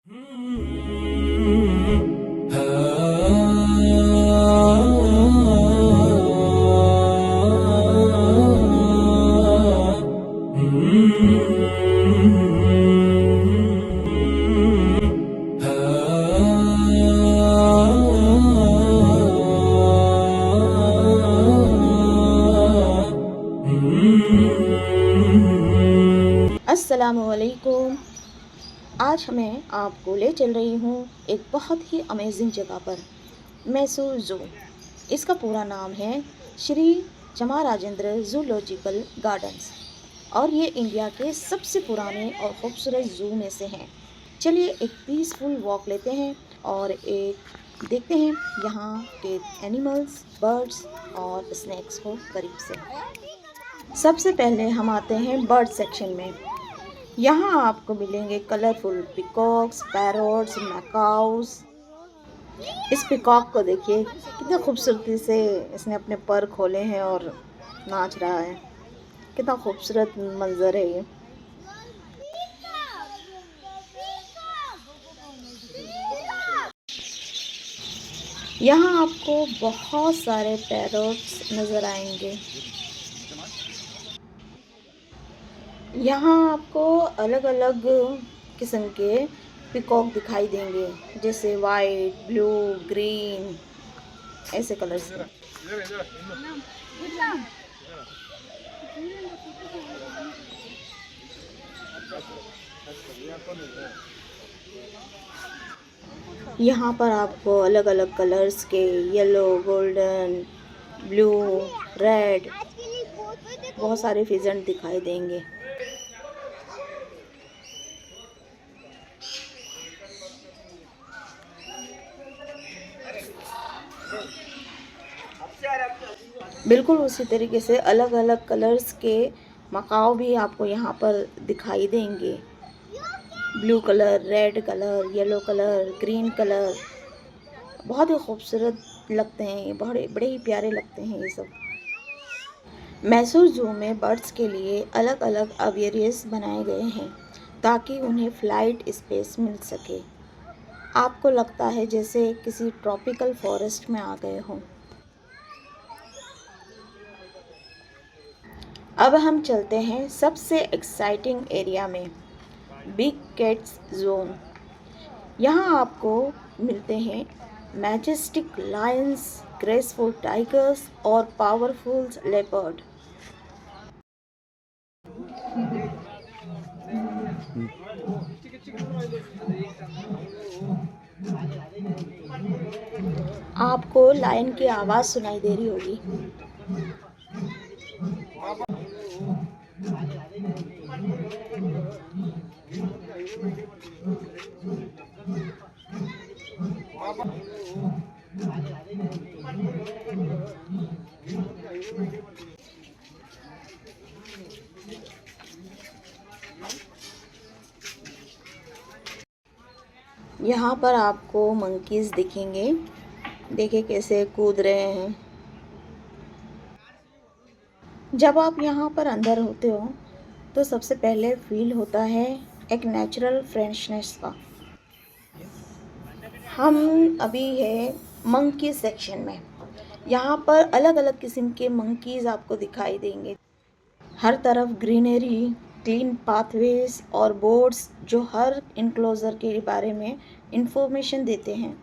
अस्सलामुअलैकुम। आज मैं आपको ले चल रही हूँ एक बहुत ही अमेजिंग जगह पर, मैसूर ज़ू। इसका पूरा नाम है श्री चामराजेंद्र ज़ूलॉजिकल गार्डन्स और ये इंडिया के सबसे पुराने और ख़ूबसूरत ज़ू में से हैं। चलिए एक पीसफुल वॉक लेते हैं और एक देखते हैं यहाँ के एनिमल्स, बर्ड्स और स्नैक्स को करीब से। सबसे पहले हम आते हैं बर्ड सेक्शन में। यहाँ आपको मिलेंगे कलरफुल पिकॉक्स, पैरोट्स, मैकाउस। इस पिकॉक को देखिए कितना खूबसूरती से इसने अपने पर खोले हैं और नाच रहा है। कितना खूबसूरत मंजर है ये। यहाँ आपको बहुत सारे पैरोट्स नज़र आएंगे। यहाँ आपको अलग अलग किस्म के पिकॉक दिखाई देंगे, जैसे वाइट, ब्लू, ग्रीन, ऐसे कलर्स के। यहाँ पर आपको अलग अलग कलर्स के येलो, गोल्डन, ब्लू, रेड बहुत सारे फिजेंट दिखाई देंगे। बिल्कुल उसी तरीके से अलग अलग कलर्स के मकाओ भी आपको यहाँ पर दिखाई देंगे। Blue colour, red colour, yellow colour, green colour, बहुत ही खूबसूरत लगते हैं ये, बड़े बड़े ही प्यारे लगते हैं ये सब। मैसूर ज़ू में बर्ड्स के लिए अलग अलग अवेयरियस बनाए गए हैं ताकि उन्हें फ्लाइट स्पेस मिल सके। आपको लगता है जैसे किसी ट्रॉपिकल फॉरेस्ट में आ गए हों। अब हम चलते हैं सबसे एक्साइटिंग एरिया में, बिग कैट्स जोन। यहाँ आपको मिलते हैं मैजेस्टिक लायंस, ग्रेसफुल टाइगर्स और पावरफुल लेपर्ड। आपको लायन की आवाज़ सुनाई दे रही होगी। यहाँ पर आपको मंकीज़ दिखेंगे, देखिए कैसे कूद रहे हैं। जब आप यहाँ पर अंदर होते हो तो सबसे पहले फील होता है एक नेचुरल फ्रेशनेस का। हम अभी है मंकी सेक्शन में। यहाँ पर अलग अलग किस्म के मंकीज़ आपको दिखाई देंगे। हर तरफ ग्रीनरी, क्लीन पाथवेज और बोर्ड्स जो हर इनक्लोजर के बारे में इंफॉर्मेशन देते हैं।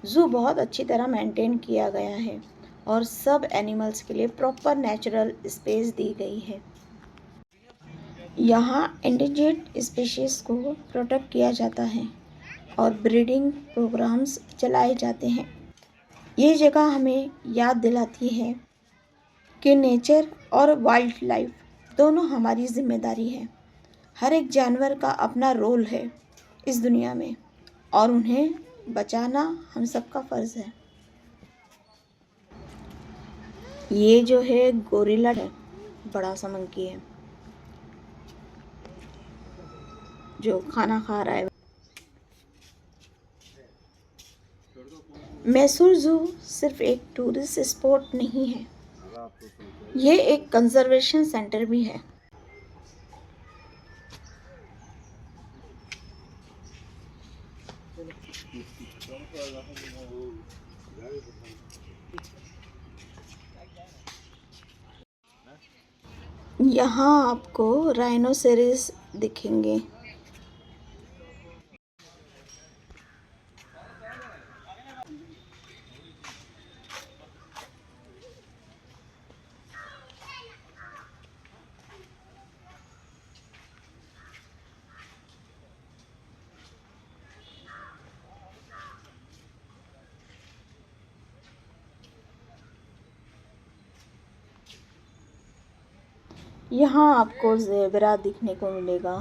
ज़ू बहुत अच्छी तरह मेंटेन किया गया है और सब एनिमल्स के लिए प्रॉपर नेचुरल स्पेस दी गई है। यहाँ एंडेंजर्ड स्पीशीज़ को प्रोटेक्ट किया जाता है और ब्रीडिंग प्रोग्राम्स चलाए जाते हैं। ये जगह हमें याद दिलाती है कि नेचर और वाइल्ड लाइफ दोनों हमारी जिम्मेदारी है। हर एक जानवर का अपना रोल है इस दुनिया में और उन्हें बचाना हम सबका फ़र्ज़ है। ये जो है गोरिल्ला है, बड़ा सा मंकी है जो खाना खा रहा है। मैसूर ज़ू सिर्फ एक टूरिस्ट स्पॉट नहीं है, ये एक कंजर्वेशन सेंटर भी है। यहाँ आपको राइनोसेरस दिखेंगे। यहाँ आपको ज़ेबरा दिखने को मिलेगा।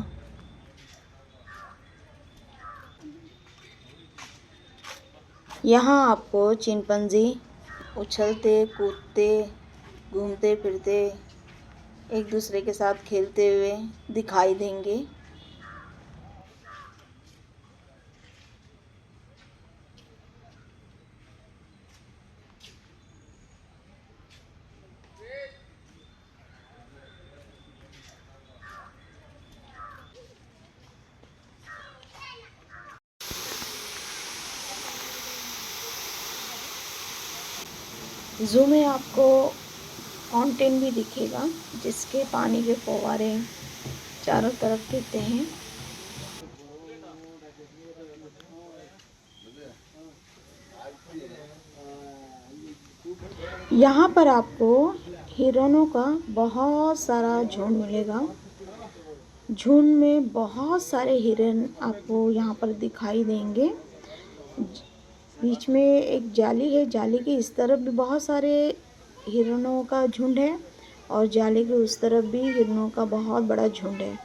यहाँ आपको चिंपैंजी उछलते कूदते घूमते फिरते एक दूसरे के साथ खेलते हुए दिखाई देंगे। ज़ू में आपको फाउंटेन भी दिखेगा, जिसके पानी के फव्वारे चारों तरफ गिरते हैं। यहाँ पर आपको हिरणों का बहुत सारा झुंड मिलेगा। झुंड में बहुत सारे हिरन आपको यहाँ पर दिखाई देंगे। बीच में एक जाली है, जाली के इस तरफ भी बहुत सारे हिरणों का झुंड है और जाली के उस तरफ भी हिरणों का बहुत बड़ा झुंड है।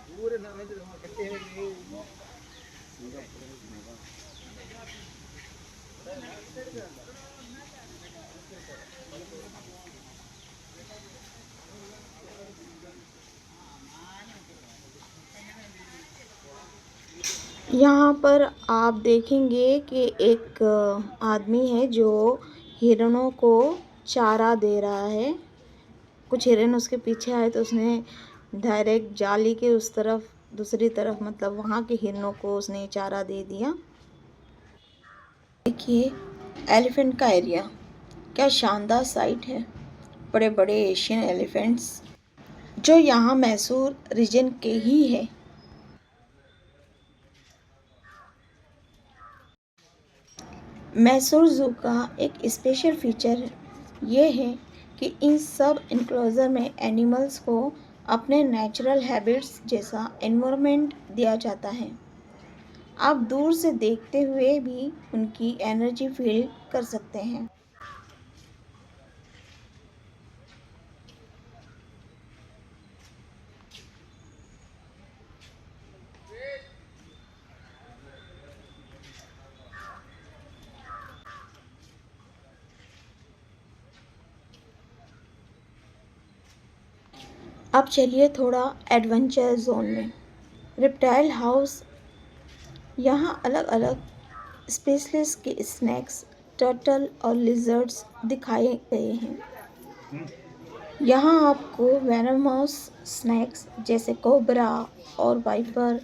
यहाँ पर आप देखेंगे कि एक आदमी है जो हिरणों को चारा दे रहा है। कुछ हिरन उसके पीछे आए तो उसने डायरेक्ट जाली के उस तरफ दूसरी तरफ मतलब वहाँ के हिरणों को उसने चारा दे दिया। देखिए एलिफेंट का एरिया, क्या शानदार साइट है। बड़े बड़े एशियन एलिफेंट्स जो यहाँ मैसूर रीजन के ही है। मैसूर ज़ू का एक स्पेशल फीचर ये है कि इन सब इनक्लोजर में एनिमल्स को अपने नेचुरल हैबिट्स जैसा एनवायरनमेंट दिया जाता है। आप दूर से देखते हुए भी उनकी एनर्जी फील कर सकते हैं। अब चलिए थोड़ा एडवेंचर जोन में। रिप्टाइल हाउस, यहाँ अलग अलग स्पेसीज के स्नैक्स, टर्टल और लिजर्ड्स दिखाए गए हैं। यहाँ आपको वेनमस स्नैक्स जैसे कोबरा और वाइपर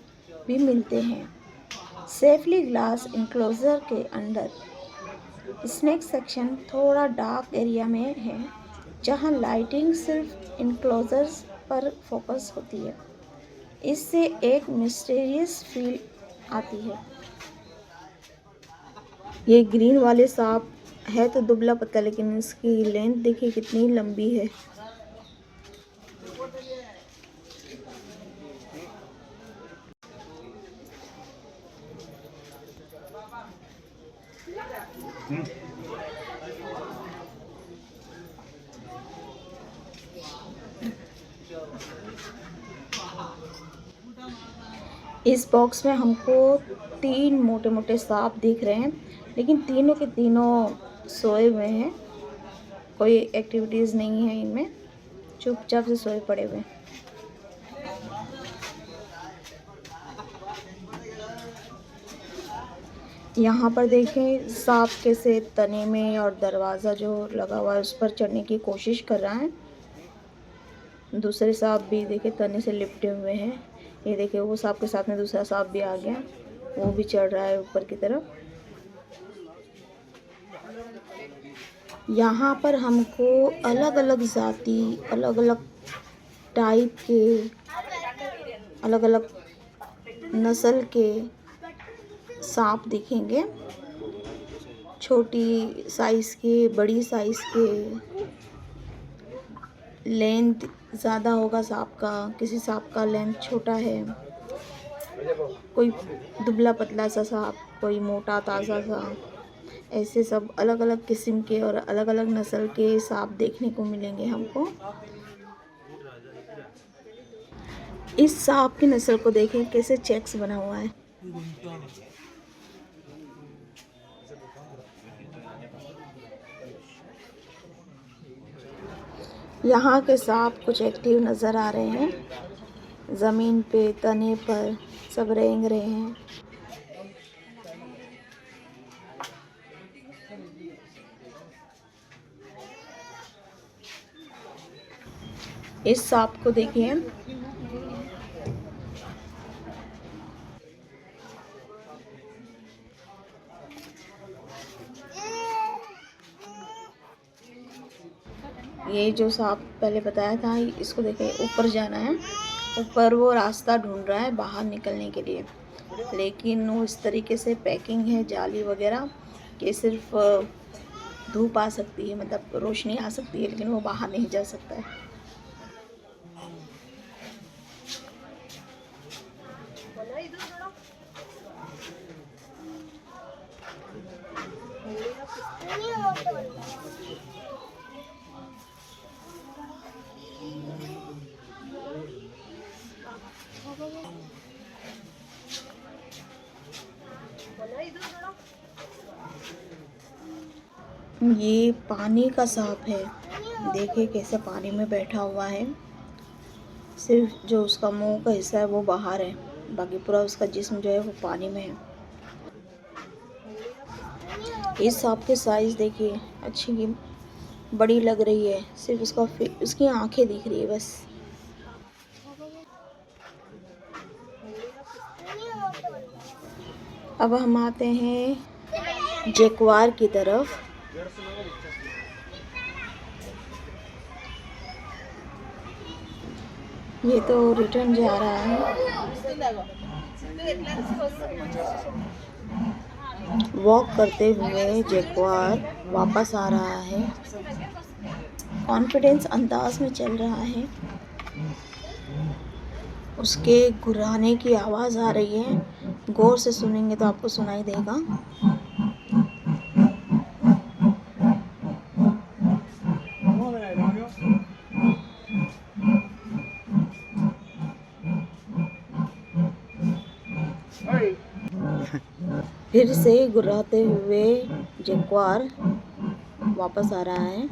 भी मिलते हैं। सेफली ग्लास इनक्लोजर के अंदर स्नैक सेक्शन थोड़ा डार्क एरिया में है, जहाँ लाइटिंग सिर्फ इनक्लोजर्स पर फोकस होती है। इससे एक मिस्टीरियस फील आती है। ये ग्रीन वाले सांप है तो दुबला पतला, लेकिन इसकी लेंथ देखिए कितनी लंबी है। इस बॉक्स में हमको 3 मोटे मोटे सांप दिख रहे हैं, लेकिन तीनों के तीनों सोए हुए हैं। कोई एक्टिविटीज़ नहीं है इनमें, चुपचाप से सोए पड़े हुए हैं। यहाँ पर देखें सांप कैसे तने में और दरवाज़ा जो लगा हुआ है उस पर चढ़ने की कोशिश कर रहा है। दूसरे सांप भी देखे तने से लिपटे हुए हैं। ये देखिए वो सांप के साथ में दूसरा सांप भी आ गया। वो भी चढ़ रहा है ऊपर की तरफ। यहाँ पर हमको अलग अलग जाति, अलग अलग टाइप के, अलग अलग नस्ल के सांप दिखेंगे। छोटी साइज़ के, बड़ी साइज़ के। लेंथ ज़्यादा होगा सांप का, किसी सांप का लेंथ छोटा है, कोई दुबला पतला सा सांप, कोई मोटा ताज़ा सा। ऐसे सब अलग अलग किस्म के और अलग अलग नस्ल के सांप देखने को मिलेंगे हमको। इस सांप की नस्ल को देखें कैसे चेक्स बना हुआ है। यहाँ के सांप कुछ एक्टिव नज़र आ रहे हैं। ज़मीन पे, तने पर सब रेंग रहे हैं। इस सांप को देखिए। ये जो सांप पहले बताया था, इसको देखिए ऊपर जाना है। ऊपर वो रास्ता ढूंढ रहा है बाहर निकलने के लिए, लेकिन वो इस तरीके से पैकिंग है जाली वगैरह कि सिर्फ धूप आ सकती है, मतलब रोशनी आ सकती है, लेकिन वो बाहर नहीं जा सकता है। ये पानी का सांप है। देखिए कैसे पानी में बैठा हुआ है। सिर्फ जो उसका मुंह का हिस्सा है वो बाहर है, बाकी पूरा उसका जिस्म जो है वो पानी में है। इस सांप की साइज देखिए, अच्छी बड़ी लग रही है। सिर्फ उसकी आंखें दिख रही है बस। अब हम आते हैं जैगुआर की तरफ। ये तो रिटर्न जा रहा है। वॉक करते हुए जैगुआर वापस आ रहा है। कॉन्फिडेंस अंदाज में चल रहा है। उसके गुर्राने की आवाज़ आ रही है। गौर से सुनेंगे तो आपको सुनाई देगा। फिर से गुर्राते हुए जैगुआर वापस आ रहा है।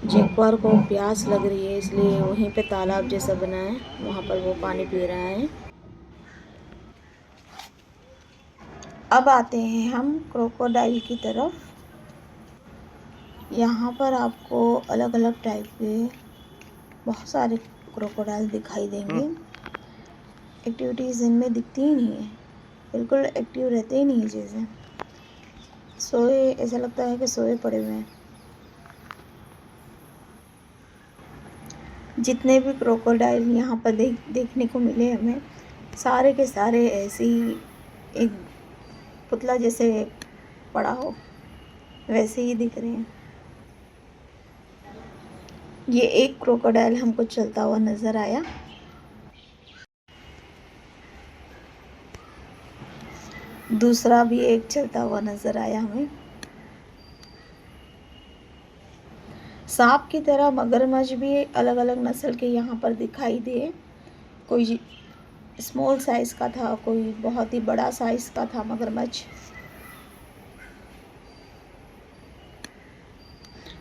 जैगुआर को प्यास लग रही है, इसलिए वहीं पे तालाब जैसा बना है, वहाँ पर वो पानी पी रहा है। अब आते हैं हम क्रोकोडाइल की तरफ। यहाँ पर आपको अलग अलग टाइप के बहुत सारे क्रोकोडाइल दिखाई देंगे। एक्टिविटीज़ इनमें दिखती ही नहीं है, बिल्कुल एक्टिव रहते ही नहीं जैसे सोए, ऐसा लगता है कि सोए पड़े हुए हैं। जितने भी क्रोकोडाइल यहाँ पर देखने को मिले हमें, सारे के सारे ऐसे ही एक पुतला जैसे पड़ा हो वैसे ही दिख रहे हैं। ये एक क्रोकोडाइल हमको चलता हुआ नज़र आया। दूसरा भी एक चलता हुआ नज़र आया हमें। सांप की तरह मगरमच्छ भी अलग अलग नस्ल के यहाँ पर दिखाई दे। कोई स्मॉल साइज़ का था, कोई बहुत ही बड़ा साइज़ का था मगरमच्छ।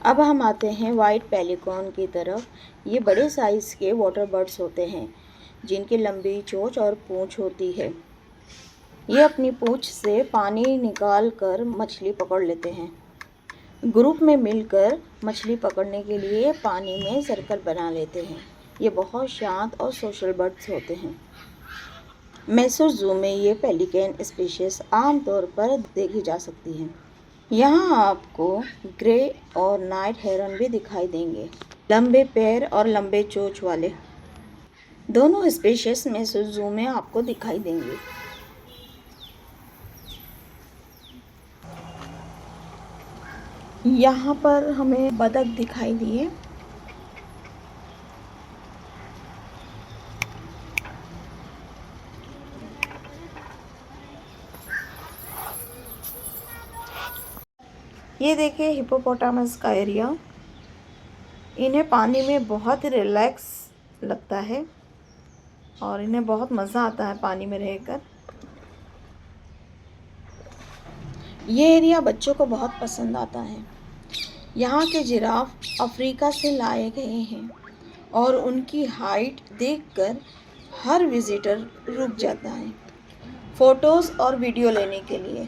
अब हम आते हैं वाइट पेलिकॉन की तरफ। ये बड़े साइज़ के वाटर बर्ड्स होते हैं जिनकी लंबी चोंच और पूंछ होती है। ये अपनी पूंछ से पानी निकाल कर मछली पकड़ लेते हैं। ग्रुप में मिलकर मछली पकड़ने के लिए पानी में सर्कल बना लेते हैं। ये बहुत शांत और सोशल बर्ड्स होते हैं। मैसूर ज़ू में ये पेलिकन स्पीशीज आमतौर पर देखी जा सकती हैं। यहाँ आपको ग्रे और नाइट हेरन भी दिखाई देंगे, लंबे पैर और लंबे चोंच वाले। दोनों स्पीशीज मैसूर ज़ू में आपको दिखाई देंगे। यहाँ पर हमें बतख दिखाई दिए। ये देखिए हिप्पोपोटामस का एरिया। इन्हें पानी में बहुत रिलैक्स लगता है और इन्हें बहुत मज़ा आता है पानी में रहकर। ये एरिया बच्चों को बहुत पसंद आता है। यहाँ के जिराफ अफ्रीका से लाए गए हैं और उनकी हाइट देखकर हर विजिटर रुक जाता है फ़ोटोज़ और वीडियो लेने के लिए।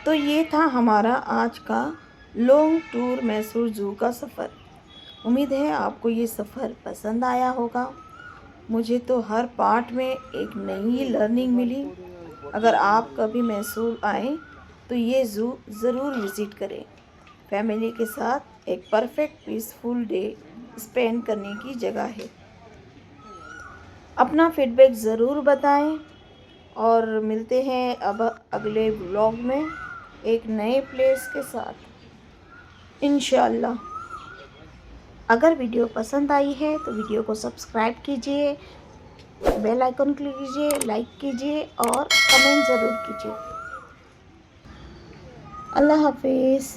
तो ये था हमारा आज का लॉन्ग टूर मैसूर ज़ू का सफ़र। उम्मीद है आपको ये सफ़र पसंद आया होगा। मुझे तो हर पार्ट में एक नई लर्निंग मिली। अगर आप कभी मैसूर आएँ तो ये ज़ू ज़रूर विज़िट करें। फैमिली के साथ एक परफेक्ट पीसफुल डे स्पेंड करने की जगह है। अपना फीडबैक ज़रूर बताएं और मिलते हैं अब अगले व्लॉग में एक नए प्लेस के साथ इंशाल्लाह। अगर वीडियो पसंद आई है तो वीडियो को सब्सक्राइब कीजिए, बेल आइकन क्लिक कीजिए, लाइक कीजिए और कमेंट ज़रूर कीजिए। अल्लाह हाफिज़।